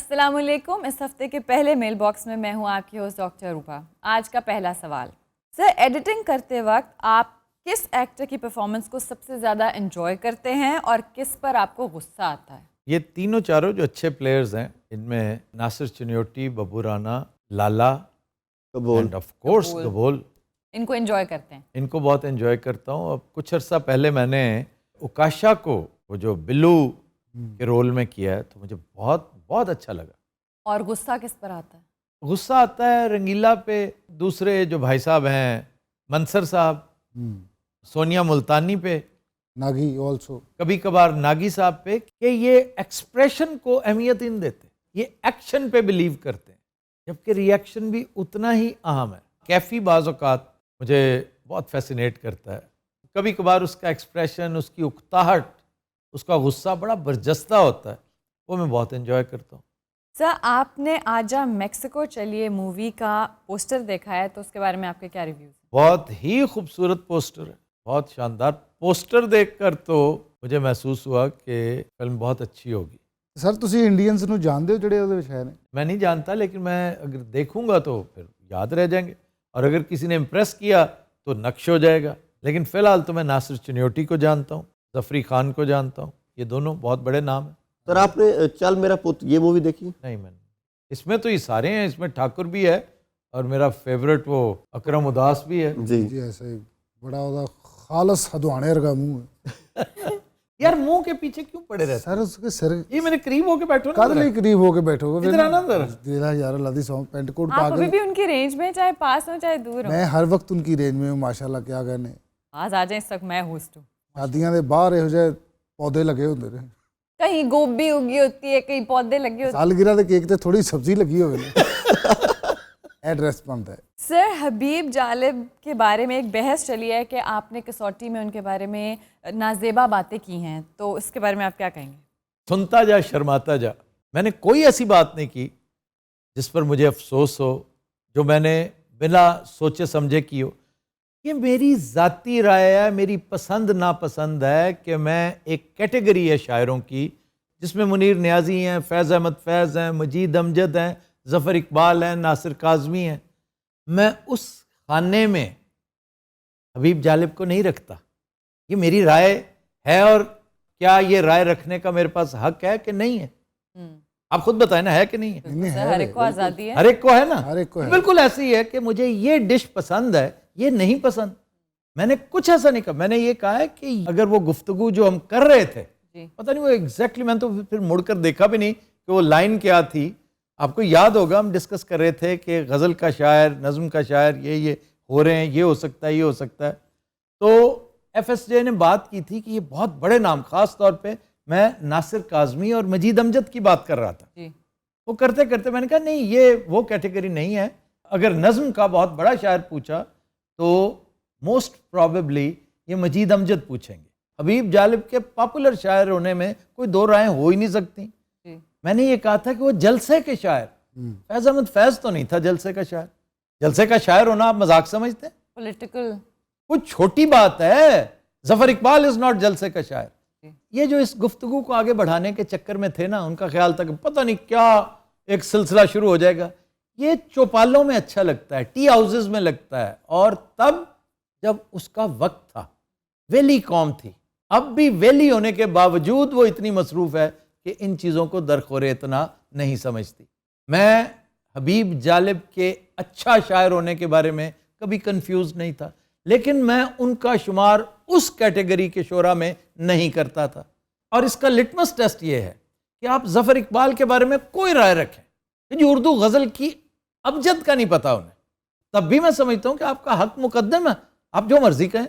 السلام علیکم. اس ہفتے کے پہلے میل باکس میں ہوں آپ کی ہوسٹ ڈاکٹر روپا. آج کا پہلا سوال. سر, ایڈیٹنگ کرتے وقت آپ کس ایکٹر کی پرفارمنس کو سب سے زیادہ انجوائے کرتے ہیں اور کس پر آپ کو غصہ آتا ہے؟ یہ تینوں چاروں جو اچھے پلیئرز ہیں, ان میں ناصر چنیوٹی, ببو رانا, لالا اینڈ آف کورس گبول, ان کو انجوائے کرتے ہیں. ان کو بہت انجوائے کرتا ہوں. اب کچھ عرصہ پہلے میں نے اکاشا کو وہ جو بلو کے رول میں کیا ہے تو مجھے بہت بہت اچھا لگا. اور غصہ کس پر آتا ہے؟ غصہ آتا ہے رنگیلا پہ, دوسرے جو بھائی صاحب ہیں منصر صاحب, سونیا ملتانی پہ, ناگی آلسو, کبھی کبھار ناگی صاحب پہ, کہ یہ ایکسپریشن کو اہمیت نہیں دیتے, یہ ایکشن پہ بلیو کرتے ہیں, جبکہ ری ایکشن بھی اتنا ہی اہم ہے. کیفی بعض اوقات مجھے بہت فیسینیٹ کرتا ہے. کبھی کبھار اس کا ایکسپریشن, اس کی اکتاہٹ, اس کا غصہ بڑا برجستہ ہوتا ہے, وہ میں بہت انجوائے کرتا ہوں. سر, آپ نے آجا میکسیکو چلیے مووی کا پوسٹر دیکھا ہے, تو اس کے بارے میں آپ کے کیا ریویوز ہیں؟ بہت ہی خوبصورت پوسٹر ہے, بہت شاندار پوسٹر. دیکھ کر تو مجھے محسوس ہوا کہ فلم بہت اچھی ہوگی. سر ਤੁਸੀਂ ਇੰਡੀਅਨਸ ਨੂੰ ਜਾਣਦੇ ਹੋ ਜਿਹੜੇ ਉਹਦੇ ਵਿੱਚ ਹੈ ਨੇ? میں نہیں جانتا, لیکن میں اگر دیکھوں گا تو پھر یاد رہ جائیں گے, اور اگر کسی نے امپریس کیا تو نقش ہو جائے گا. لیکن فی الحال تو میں ناصر چنیوٹی کو جانتا ہوں, ظفری خان کو جانتا ہوں, یہ دونوں بہت بڑے نام ہیں. سر, آپ نے چل میرا پوت یہ مووی دیکھی؟ نہیں, میں نے اس میں تو یہ سارے ہیں, اس میں ٹھاکر بھی ہے اور میرا فیوریٹ وہ اکرم اداس بھی ہے. جی ایسا ہی بڑا ਉਹਦਾ خالص ہدوانے ورگا منہ ہے. یار منہ کے پیچھے کیوں پڑے رہتے سر اس کے سر یہ میں نے قریب ہو کے بیٹھو نا, کد ਲਈ قریب ہو کے بیٹھو گے ادھر آنا ذرا. تیرا یار اللہ دی سو پینٹ کوٹ آپ پا ابھی کے بھی ان کی رینج میں, چاہے پاس ہو چاہے دور ہو. میں ہر وقت ان کی رینج میں ہوں ماشاءاللہ. کیا کہنے, آج آ جائیں, اس وقت میں ہوسٹ ہوں. شادیاں دے باہر ਇਹੋ ਜਿਹੇ ਪੌਦੇ ਲੱਗੇ ਹੁੰਦੇ ਨੇ, کہیں گوبھی اگی ہوتی ہے, کہیں پودے لگے ہوتے ہیں. ਸਾਲਗਿਰਾ ਦੇ ਕੇਕ ਤੇ ਥੋੜੀ ਸਬਜ਼ੀ ਲੱਗੀ ਹੋਵੇ ਨੇ, ایڈریس بنتا ہے. سر, حبیب جالب کے بارے میں ایک بحث چلی ہے کہ آپ نے کسوٹی میں ان کے بارے میں نازیبا باتیں کی ہیں, تو اس کے بارے میں آپ کیا کہیں گے؟ سنتا جا شرماتا جا. میں نے کوئی ایسی بات نہیں کی جس پر مجھے افسوس ہو, جو میں نے بنا سوچے سمجھے کی ہو. یہ میری ذاتی رائے ہے, میری پسند ناپسند ہے کہ میں ایک کیٹیگری ہے شاعروں کی جس میں منیر نیازی ہیں, فیض احمد فیض ہیں, مجید امجد ہیں, ظفر اقبال ہیں, ناصر کاظمی ہیں. میں اس خانے میں حبیب جالب کو نہیں رکھتا. یہ میری رائے ہے, اور کیا یہ رائے رکھنے کا میرے پاس حق ہے کہ نہیں ہے؟ آپ خود بتائیں نا, ہے کہ نہیں ہے؟ سر, ہر ایک کو آزادی ہے. ہر ایک کو ہے نا, ہر ایک کو ہے. بالکل ایسی ہے کہ مجھے یہ ڈش پسند ہے, یہ نہیں پسند. میں نے کچھ ایسا نہیں کہا. میں نے یہ کہا ہے کہ اگر وہ گفتگو جو ہم کر رہے تھے, پتہ نہیں وہ ایگزیکٹلی, میں تو پھر مڑ کر دیکھا بھی نہیں کہ وہ لائن کیا تھی. آپ کو یاد ہوگا ہم ڈسکس کر رہے تھے کہ غزل کا شاعر, نظم کا شاعر, یہ ہو رہے ہیں, یہ ہو سکتا ہے, یہ ہو سکتا ہے. تو ایف ایس جے نے بات کی تھی کہ یہ بہت بڑے نام, خاص طور پہ میں ناصر کاظمی اور مجید امجد کی بات کر رہا تھا. وہ کرتے کرتے میں نے کہا نہیں, یہ وہ کیٹیگری نہیں ہے. اگر نظم کا بہت بڑا شاعر پوچھا تو موسٹ پروبیبلی یہ مجید امجد پوچھیں گے. حبیب جالب کے پاپولر شاعر ہونے میں کوئی دو رائیں ہو ہی نہیں سکتی. میں نے یہ کہا تھا کہ وہ جلسے کے شاعر, فیض احمد فیض تو نہیں تھا جلسے کا شاعر. جلسے کا شاعر ہونا آپ مذاق سمجھتے ہیں؟ پولیٹیکل کچھ چھوٹی بات ہے. ظفر اقبال از ناٹ جلسے کا شاعر. یہ جو اس گفتگو کو آگے بڑھانے کے چکر میں تھے نا, ان کا خیال تھا کہ پتہ نہیں کیا ایک سلسلہ شروع ہو جائے گا. یہ چوپالوں میں اچھا لگتا ہے, ٹی ہاؤسز میں لگتا ہے, اور تب جب اس کا وقت تھا, ویلی قوم تھی. اب بھی ویلی ہونے کے باوجود وہ اتنی مصروف ہے کہ ان چیزوں کو درخور اتنا نہیں سمجھتی. میں حبیب جالب کے اچھا شاعر ہونے کے بارے میں کبھی کنفیوز نہیں تھا, لیکن میں ان کا شمار اس کیٹیگری کے شعراء میں نہیں کرتا تھا. اور اس کا لٹمس ٹیسٹ یہ ہے کہ آپ ظفر اقبال کے بارے میں کوئی رائے رکھیں کہ جو اردو غزل کی ابجد کا نہیں پتا انہیں, تب بھی میں سمجھتا ہوں کہ آپ کا حق مقدم ہے, آپ جو مرضی کہیں.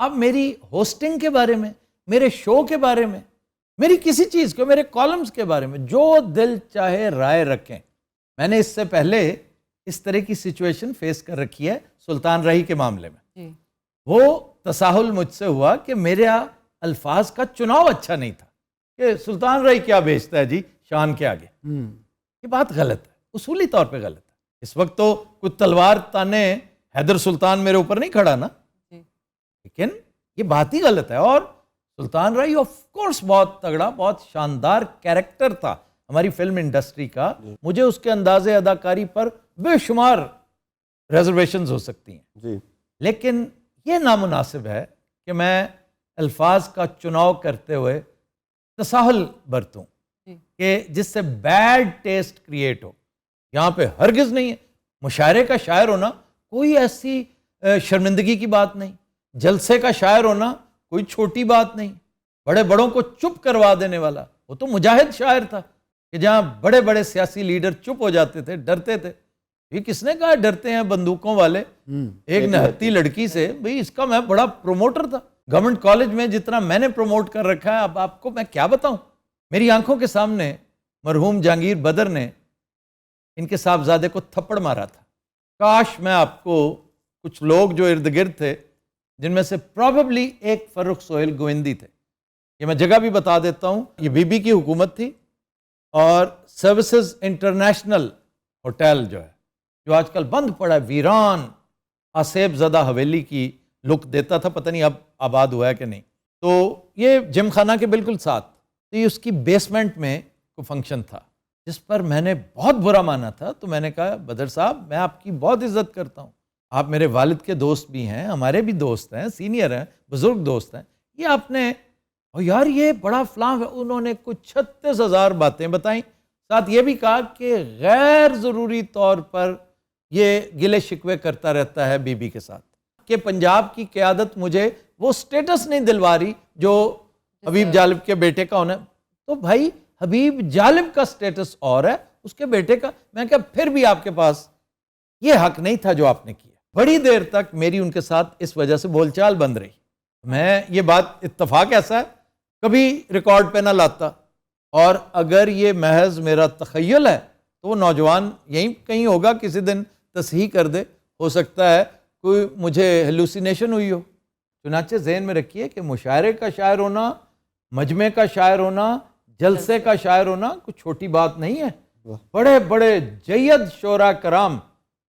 آپ میری ہوسٹنگ کے بارے میں, میرے شو کے بارے میں, میری کسی چیز کو, میرے کالمز کے بارے میں جو دل چاہے رائے رکھیں. میں نے اس سے پہلے اس طرح کی سچویشن فیس کر رکھی ہے سلطان راہی کے معاملے میں. وہ تساہل مجھ سے ہوا کہ میرے الفاظ کا چناؤ اچھا نہیں تھا کہ سلطان راہی کیا بیچتا ہے جی شان کے آگے. یہ بات غلط ہے, اصولی طور پہ غلط ہے. اس وقت تو کوئی تلوار تانے حیدر سلطان میرے اوپر نہیں کھڑا نا, لیکن یہ بات ہی غلط ہے. اور سلطان راہی آف کورس بہت تگڑا, بہت شاندار کیریکٹر تھا ہماری فلم انڈسٹری کا, مجھے اس کے انداز اداکاری پر بے شمار ریزرویشنز ہو سکتی ہیں, جی لیکن یہ نامناسب ہے کہ میں الفاظ کا چناؤ کرتے ہوئے تساہل برتوں کہ جس سے بیڈ ٹیسٹ کریٹ ہو. یہاں پہ ہرگز نہیں ہے. مشاعرے کا شاعر ہونا کوئی ایسی شرمندگی کی بات نہیں, جلسے کا شاعر ہونا کوئی چھوٹی بات نہیں, بڑے بڑوں کو چپ کروا دینے والا وہ تو مجاہد شاعر تھا کہ جہاں بڑے بڑے سیاسی لیڈر چپ ہو جاتے تھے, ڈرتے تھے. یہ کس نے کہا ڈرتے ہیں بندوقوں والے ایک نہتی لڑکی سے؟ بھئی اس کا میں بڑا پروموٹر تھا گورنمنٹ کالج میں, جتنا میں نے پروموٹ کر رکھا ہے اب آپ کو میں کیا بتاؤں. میری آنکھوں کے سامنے مرحوم جہانگیر بدر نے ان کے صاحبزادے کو تھپڑ مارا تھا. کاش میں آپ کو کچھ لوگ جو ارد گرد تھے, جن میں سے پروبیبلی ایک فرخ سہیل گووندی تھے, یہ میں جگہ بھی بتا دیتا ہوں, یہ بی بی کی حکومت تھی اور سروسز انٹرنیشنل ہوٹل جو ہے, جو آج کل بند پڑا ہے, ویران آصیب زدہ حویلی کی لک دیتا تھا, پتہ نہیں اب آباد ہوا ہے کہ نہیں. تو یہ جم خانہ کے بالکل ساتھ, تو یہ اس کی بیسمنٹ میں کوئی فنکشن تھا جس پر میں نے بہت برا مانا تھا. تو میں نے کہا بدر صاحب میں آپ کی بہت عزت کرتا ہوں, آپ میرے والد کے دوست بھی ہیں, ہمارے بھی دوست ہیں, سینئر ہیں, بزرگ دوست ہیں, یہ آپ نے اور یار یہ بڑا فلاں. انہوں نے کچھ 36,000 باتیں بتائیں, ساتھ یہ بھی کہا کہ غیر ضروری طور پر یہ گلے شکوے کرتا رہتا ہے بی بی کے ساتھ, کہ پنجاب کی قیادت مجھے وہ سٹیٹس نہیں دلوا رہی جو حبیب جالب کے بیٹے کا ہونا. تو بھائی حبیب جالب کا سٹیٹس اور ہے, اس کے بیٹے کا. میں کہا پھر بھی آپ کے پاس یہ حق نہیں تھا جو آپ نے کیا. بڑی دیر تک میری ان کے ساتھ اس وجہ سے بول چال بند رہی. میں یہ بات اتفاق ایسا ہے کبھی ریکارڈ پہ نہ لاتا, اور اگر یہ محض میرا تخیل ہے تو وہ نوجوان یہیں کہیں ہوگا, کسی دن تصحیح کر دے, ہو سکتا ہے کوئی مجھے ہیلوسینیشن ہوئی ہو. چنانچہ ذہن میں رکھیے کہ مشاعرے کا شاعر ہونا, مجمع کا شاعر ہونا, جلسے کا شاعر ہونا کچھ چھوٹی بات نہیں ہے. بڑے بڑے جید شعراء کرام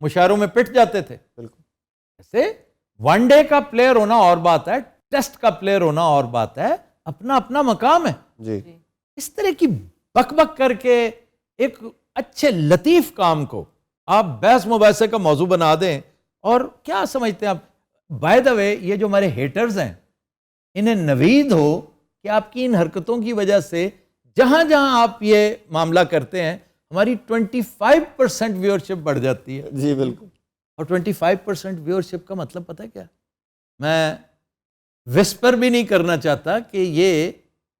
مشاعروں میں پٹ جاتے تھے. ایسے ون ڈے کا پلیئر ہونا اور بات ہے, ٹیسٹ کا پلیئر ہونا اور بات ہے, اپنا اپنا مقام ہے. جی اس طرح کی بک بک کر کے ایک اچھے لطیف کام کو آپ بحث مباحثے کا موضوع بنا دیں. اور کیا سمجھتے ہیں آپ, بائی دا وے یہ جو ہمارے ہیٹرز ہیں انہیں نوید ہو کہ آپ کی ان حرکتوں کی وجہ سے جہاں جہاں آپ یہ معاملہ کرتے ہیں ہماری 25% ویورشپ بڑھ جاتی ہے. جی بالکل. اور 25% ویورشپ کا مطلب پتہ ہے کیا؟ میں وسپر بھی نہیں کرنا چاہتا کہ یہ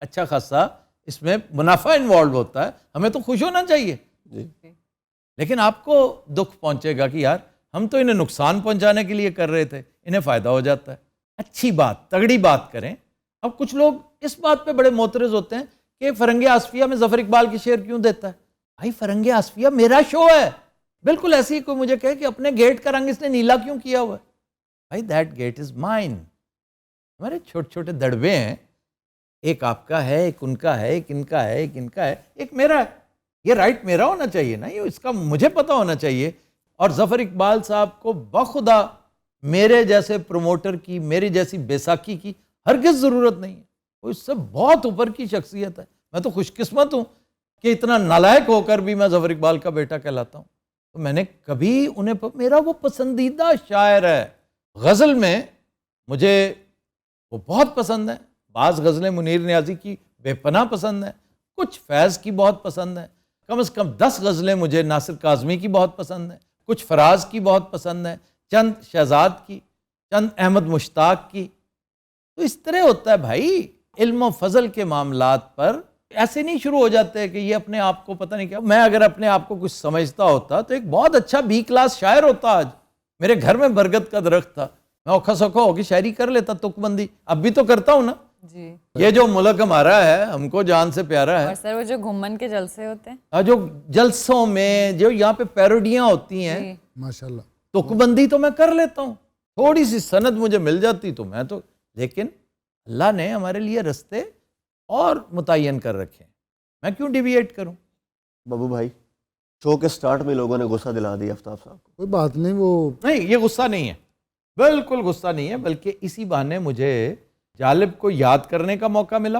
اچھا خاصا اس میں منافع انوالو ہوتا ہے, ہمیں تو خوش ہونا چاہیے. جی لیکن آپ کو دکھ پہنچے گا کہ یار ہم تو انہیں نقصان پہنچانے کے لیے کر رہے تھے, انہیں فائدہ ہو جاتا ہے. اچھی بات, تگڑی بات کریں. اب کچھ لوگ اس بات پہ بڑے معترض ہوتے ہیں کہ فرنگ آصفیہ میں ظفر اقبال کی شعر کیوں دیتا ہے. بھائی فرنگ آصفیہ میرا شو ہے. بالکل ایسی کوئی مجھے کہے کہ اپنے گیٹ کا رنگ اس نے نیلا کیوں کیا ہوا ہے. بھائی دیٹ گیٹ از مائن. ہمارے چھوٹے چھوٹے دڑبے ہیں, ایک آپ کا ہے, ایک ان کا ہے, ایک ان کا ہے, ایک ان کا ہے, ایک میرا ہے. یہ رائٹ میرا ہونا چاہیے نا, یہ اس کا مجھے پتا ہونا چاہیے. اور ظفر اقبال صاحب کو بخدا میرے جیسے پروموٹر کی, میری جیسی بیساکھی کی ہرگز ضرورت نہیں ہے. وہ اس سے بہت اوپر کی شخصیت ہے. میں تو خوش قسمت ہوں کہ اتنا نالائق ہو کر بھی میں ظفر اقبال کا بیٹا کہلاتا ہوں. تو میں نے کبھی انہیں, میرا وہ پسندیدہ شاعر ہے. غزل میں مجھے وہ بہت پسند ہے. بعض غزلیں منیر نیازی کی بے پناہ پسند ہیں, کچھ فیض کی بہت پسند ہیں, کم از کم 10 غزلیں مجھے ناصر کاظمی کی بہت پسند ہیں, کچھ فراز کی بہت پسند ہیں, چند شہزاد کی, چند احمد مشتاق کی. تو اس طرح ہوتا ہے بھائی, علم و فضل کے معاملات پر ایسے نہیں شروع ہو جاتے کہ یہ اپنے آپ کو پتہ نہیں کیا. میں اگر اپنے آپ کو کچھ سمجھتا ہوتا تو ایک بہت اچھا بی کلاس شاعر ہوتا. آج میرے گھر میں برگد کا درخت تھا, میں اوکھا سوکھا ہو کے شاعری کر لیتا, تک بندی اب بھی تو کرتا ہوں نا. جی یہ جو ملک ہمارا ہے ہم کو جان سے پیارا ہے. اور سر وہ جو گھومن کے جلسے ہوتے ہیں, جو جلسوں میں جو یہاں پہ پیروڈیاں ہوتی ہیں, ماشاءاللہ تک بندی تو میں کر لیتا ہوں. تھوڑی سی سند مجھے مل جاتی تو میں تو, لیکن اللہ نے ہمارے لیے رستے اور متعین کر رکھے ہیں, میں کیوں ڈیویٹ کروں. بابو بھائی شو کے سٹارٹ میں لوگوں نے غصہ دلا دیا آفتاب صاحب کو. کوئی بات نہیں, وہ نہیں یہ غصہ نہیں ہے, بالکل غصہ نہیں ہے, بلکہ اسی بہانے مجھے جالب کو یاد کرنے کا موقع ملا.